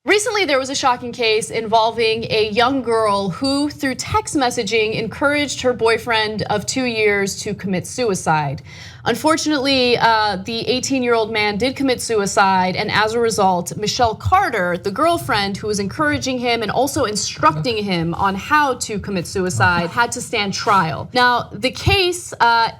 Recently, there was a shocking case involving a young girl who, through text messaging, encouraged her boyfriend of 2 years to commit suicide. Unfortunately, the 18-year-old man did commit suicide, and as a result, Michelle Carter, the girlfriend who was encouraging him and also instructing him on how to commit suicide, had to stand trial. Now, the case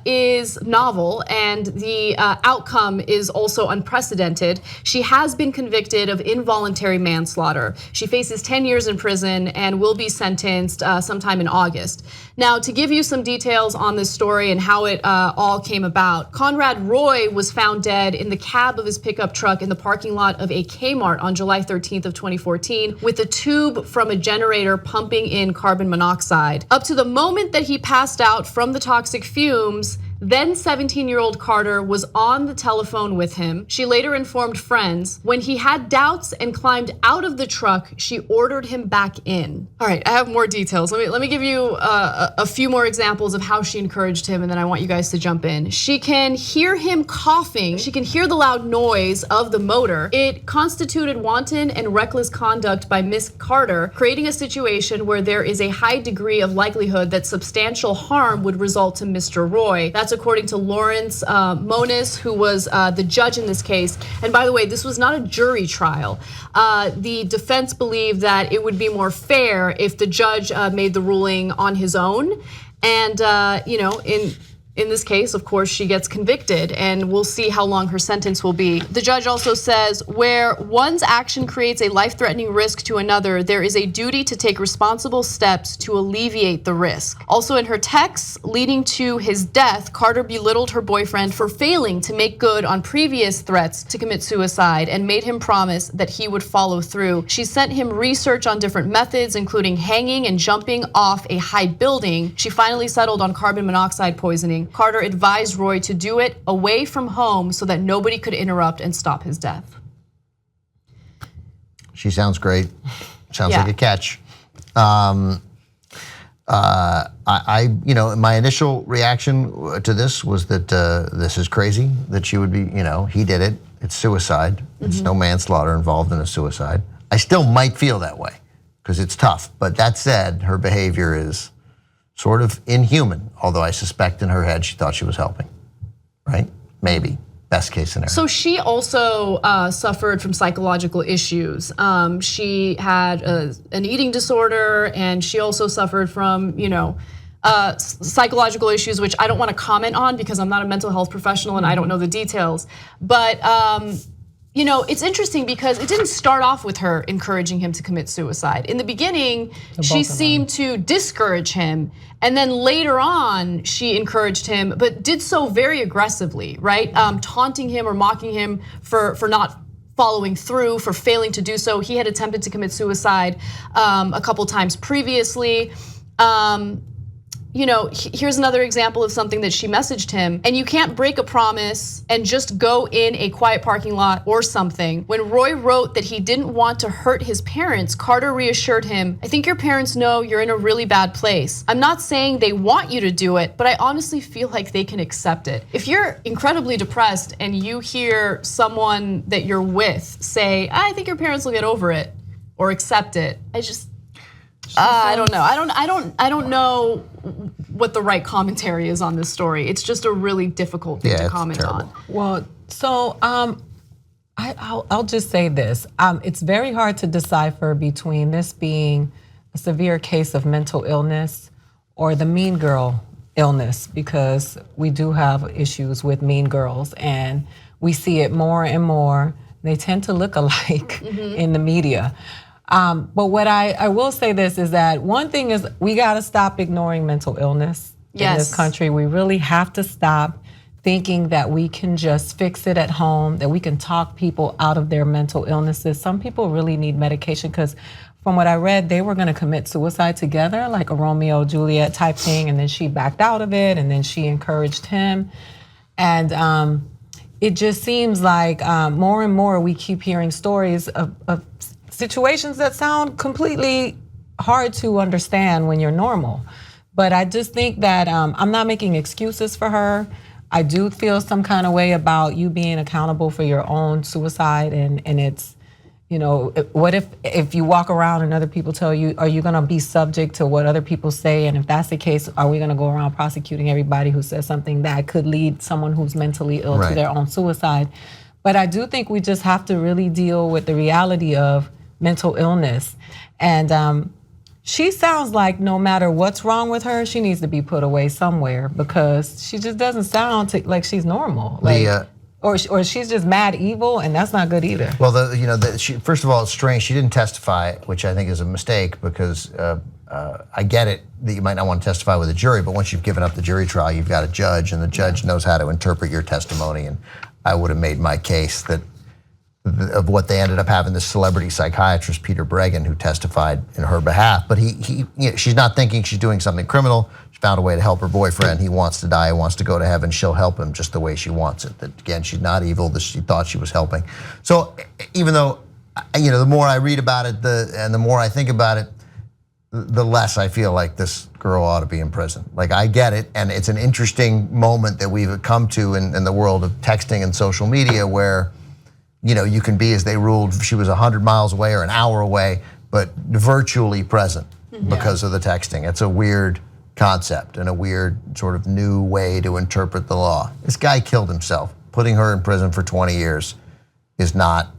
is novel, and the outcome is also unprecedented. She has been convicted of involuntary manslaughter. She faces 10 years in prison and will be sentenced sometime in August. Now, to give you some details on this story and how it all came about, Conrad Roy was found dead in the cab of his pickup truck in the parking lot of a Kmart on July 13th of 2014 with a tube from a generator pumping in carbon monoxide. Up to the moment that he passed out from the toxic fumes, then 17-year-old Carter was on the telephone with him. She later informed friends. When he had doubts and climbed out of the truck, she ordered him back in. All right, I have more details. Let me give you a few more examples of how she encouraged him, and then I want you guys to jump in. She can hear him coughing. She can hear the loud noise of the motor. It constituted wanton and reckless conduct by Miss Carter, creating a situation where there is a high degree of likelihood that substantial harm would result to Mr. Roy. That's according to Lawrence Moniz, who was the judge in this case. And by the way, this was not a jury trial. The defense believed that it would be more fair if the judge made the ruling on his own. And in this case, of course, she gets convicted, and we'll see how long her sentence will be. The judge also says, where one's action creates a life-threatening risk to another, there is a duty to take responsible steps to alleviate the risk. Also in her texts leading to his death, Carter belittled her boyfriend for failing to make good on previous threats to commit suicide and made him promise that he would follow through. She sent him research on different methods, including hanging and jumping off a high building. She finally settled on carbon monoxide poisoning. Carter advised Roy to do it away from home so that nobody could interrupt and stop his death. She sounds great. Sounds like a catch. My initial reaction to this was that this is crazy, that she would be, he did it. It's suicide. It's no manslaughter involved in a suicide. I still might feel that way because it's tough. But that said, her behavior is sort of inhuman, although I suspect in her head she thought she was helping, right? Maybe, best case scenario. So she also suffered from psychological issues. She had an eating disorder, and she also suffered from, psychological issues, which I don't want to comment on because I'm not a mental health professional and I don't know the details. But it's interesting because it didn't start off with her encouraging him to commit suicide. In the beginning, she seemed to discourage him. And then later on, she encouraged him, but did so very aggressively, right? Taunting him or mocking him for not following through, for failing to do so. He had attempted to commit suicide a couple times previously. Here's another example of something that she messaged him. And you can't break a promise and just go in a quiet parking lot or something. When Roy wrote that he didn't want to hurt his parents, Carter reassured him, I think your parents know you're in a really bad place. I'm not saying they want you to do it, but I honestly feel like they can accept it. If you're incredibly depressed and you hear someone that you're with say, I think your parents will get over it or accept it, I don't know. I don't know what the right commentary is on this story. It's just a really difficult thing to comment on. Well, so I'll just say this. It's very hard to decipher between this being a severe case of mental illness or the mean girl illness, because we do have issues with mean girls and we see it more and more. They tend to look alike in the media. But what I will say this is that one thing is we gotta stop ignoring mental illness in this country. We really have to stop thinking that we can just fix it at home, that we can talk people out of their mental illnesses. Some people really need medication because from what I read, they were gonna commit suicide together, like a Romeo Juliet type thing, and then she backed out of it, and then she encouraged him. And it just seems like more and more we keep hearing stories of situations that sound completely hard to understand when you're normal. But I just think that I'm not making excuses for her. I do feel some kind of way about you being accountable for your own suicide, and it's what if you walk around and other people tell you, are you gonna be subject to what other people say? And if that's the case, are we gonna go around prosecuting everybody who says something that could lead someone who's mentally ill to their own suicide? But I do think we just have to really deal with the reality of mental illness. And she sounds like no matter what's wrong with her, she needs to be put away somewhere, because she just doesn't sound like she's normal. Or she's just mad evil, and that's not good either. Well, first of all, it's strange. She didn't testify, which I think is a mistake, because I get it that you might not want to testify with a jury, but once you've given up the jury trial, you've got a judge, and the judge knows how to interpret your testimony. And I would have made my case that of what they ended up having, this celebrity psychiatrist, Peter Bregan, who testified in her behalf. But she's not thinking she's doing something criminal. She found a way to help her boyfriend. He wants to die, he wants to go to heaven. She'll help him just the way she wants it. That, again, she's not evil, that she thought she was helping. So even though, the more I read about it, and the more I think about it, the less I feel like this girl ought to be in prison. Like, I get it, and it's an interesting moment that we've come to in the world of texting and social media, where you can be, as they ruled, she was 100 miles away or an hour away, but virtually present because of the texting. It's a weird concept and a weird sort of new way to interpret the law. This guy killed himself. Putting her in prison for 20 years does not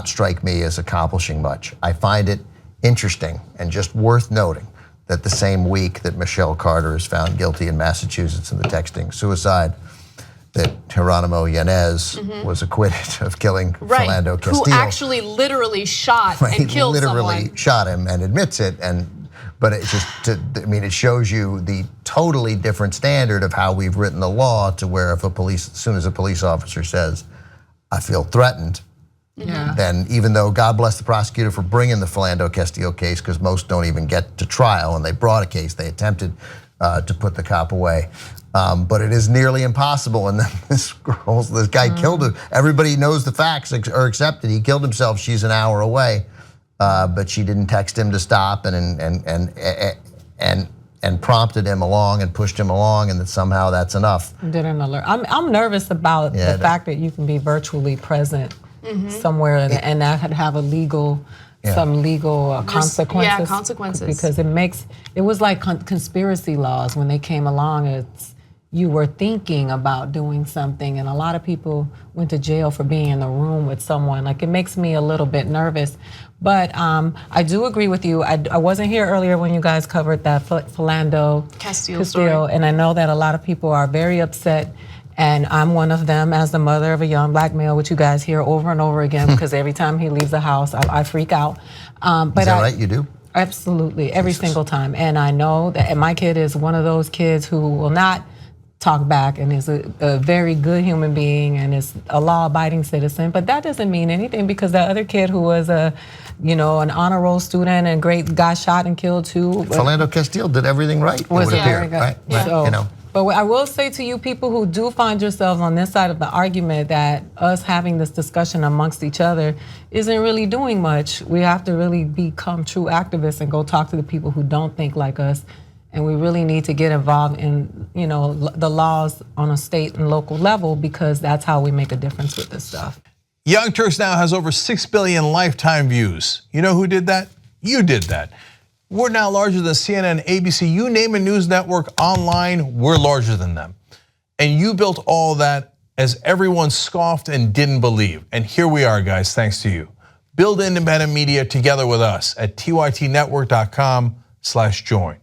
strike me as accomplishing much. I find it interesting and just worth noting that the same week that Michelle Carter is found guilty in Massachusetts in the texting suicide, that Geronimo Yanez was acquitted of killing Philando Castile. Who actually literally shot and killed someone. Literally shot him and admits it. But it just, it shows you the totally different standard of how we've written the law, to where if as soon as a police officer says, I feel threatened, then even though, God bless the prosecutor for bringing the Philando Castile case, because most don't even get to trial, and they brought a case, they attempted to put the cop away. But it is nearly impossible, and then this guy killed her. Everybody knows the facts are accepted. He killed himself. She's an hour away, but she didn't text him to stop and prompted him along and pushed him along, and that somehow that's enough. Didn't alert. I'm nervous about the fact that you can be virtually present somewhere, and that could have some legal consequences. Yeah, consequences. Because it was like conspiracy laws when they came along. You were thinking about doing something, and a lot of people went to jail for being in the room with someone. Like, it makes me a little bit nervous. But I do agree with you. I wasn't here earlier when you guys covered that Philando Castile story. And I know that a lot of people are very upset, and I'm one of them as the mother of a young black male, which you guys hear over and over again, because every time he leaves the house, I freak out. But is that right, you do? Absolutely, every single time. And I know that my kid is one of those kids who will not talk back, and is a very good human being, and is a law-abiding citizen. But that doesn't mean anything, because that other kid who was an honor roll student and got shot and killed too. Philando Castile did everything right. It would appear, right? So, but I will say to you people who do find yourselves on this side of the argument, that us having this discussion amongst each other isn't really doing much. We have to really become true activists and go talk to the people who don't think like us. And we really need to get involved in, the laws on a state and local level, because that's how we make a difference with this stuff. Young Turks now has over 6 billion lifetime views. You know who did that? You did that. We're now larger than CNN, ABC, you name a news network online, we're larger than them. And you built all that as everyone scoffed and didn't believe. And here we are, guys, thanks to you. Build independent media together with us at tytnetwork.com/join.